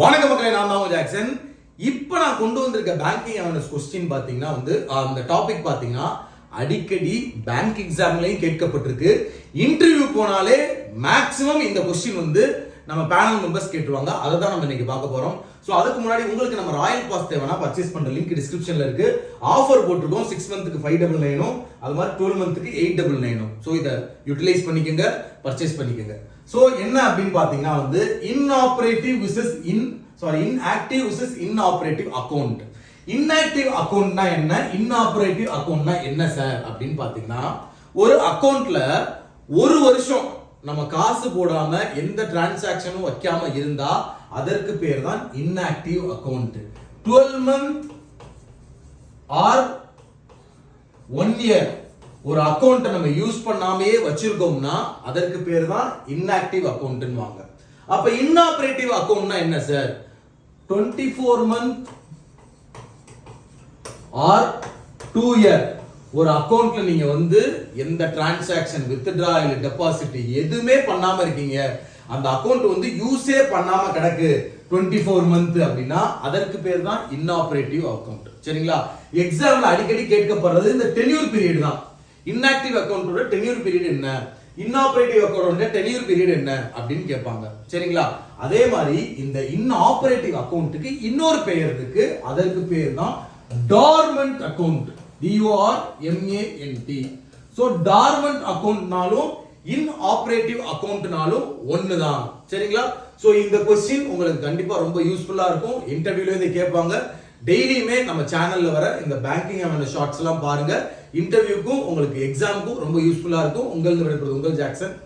வணக்க மக்களே, நான் தான் ஜாக்சன். இப்போ நான் கொண்டு வந்திருக்க பேங்கிங் அவேர்னஸ் கொஸ்டின் பார்த்தீங்கன்னா அந்த டாபிக் பார்த்தீங்கன்னா அடிக்கடி பேங்க் எக்ஸாம்லையும் கேட்கப்பட்டிருக்கு. இன்டர்வியூ போனாலே மேக்ஸிமம் இந்த கொஸ்டின் நம்ம பேனல் மெம்பர்ஸ் கேட்டுருவாங்க. அதை தான் நம்ம இன்னைக்கு பார்க்க போறோம். ஸோ அதுக்கு முன்னாடி உங்களுக்கு நம்ம ராயல் பாஸ் தேவைன்னா பர்ச்சேஸ் பண்ற லிங்க் டிஸ்கிரிப்ஷன்ல இருக்கு. ஆஃபர் போட்டிருக்கோம். 6 மந்த்துக்கு 599, அது மாதிரி 12 மந்த்துக்கு 899. ஸோ இதை யூட்டிலைஸ் பண்ணிக்கோங்க, பர்ச்சேஸ் பண்ணிக்கோங்க. ஸோ என்ன அப்படின்னு பார்த்தீங்கன்னா inoperative versus inactive versus inoperative account. Inactive அக்கௌண்ட்னா என்ன, இன்ஆப்ரேட்டிவ் அக்கௌண்ட்னா என்ன சார் அப்படின்னு பார்த்தீங்கன்னா, ஒரு அக்கௌண்ட்ல ஒரு வருஷம் நம்ம காசு போடாம எந்த டிரான்சாக்சனும் வைக்காம இருந்தா அதற்கு பேர் தான் inactive account. 12 month or 1 year ஒரு அக்கௌண்ட்டை நம்ம யூஸ் பண்ணாமே வச்சிருக்கோம்னா அதற்கு பேர் தான் இன்ஆக்டிவ் அக்கௌண்ட்னுவாங்க. அப்ப இன்ஆபரேட்டிவ் அக்கௌண்ட்னா என்ன சார்? 24 மந்த் ஆர் 2 இயர் ஒரு அக்கௌண்ட்ல நீங்க எந்த டிரான்சாக்சன், வித்ட்ரா இல்ல டெபாசிட் எதுவுமே பண்ணாம இருக்கீங்க, அந்த அக்கௌண்ட் யூஸே பண்ணாம கிடக்கு 24 மந்த் அப்படின்னா அதற்கு பேர் தான் இன்ஆபரேட்டிவ் அக்கௌண்ட். சரிங்களா? எக்ஸாம்ல அடிக்கடி கேட்கப்படுறது இந்த டென்யூர் பீரியட் தான். இன்ஆக்டிவ் அக்கௌண்டோட டென்யூர் பீரியட் என்ன, இன்ஆபரேட்டிவ் அக்கௌண்டோட டென்யூர் பீரியட் என்ன அப்படின்னு கேட்பாங்க. சரிங்களா? அதே மாதிரி இந்த இன்ஆபரேட்டிவ் அக்கௌண்ட்டுக்கு இன்னொரு பெயர் இருக்கு. அதற்கு பேர் தான் dormant account. DORMANT. So dormant அக்கௌண்ட்னாலும் இன்ஆபரேட்டிவ் அக்கௌண்ட்னாலும் ஒண்ணுதான். சரிங்களா? சோ இந்த क्वेश्चन உங்களுக்கு கண்டிப்பா ரொம்ப யூஸ்ஃபுல்லா இருக்கும். இன்டர்வியூல இதை கேட்பாங்க. டெய்லியுமே நம்ம சேனல்ல வர இந்த பேங்கிங் அவேர்னஸ் ஷார்ட்ஸ் எல்லாம் பாருங்க. இன்டர்வியூக்கும் உங்களுக்கு எக்ஸாமுக்கும் ரொம்ப யூஸ்ஃபுல்லா இருக்கும். உங்கள் ஜாக்சன்.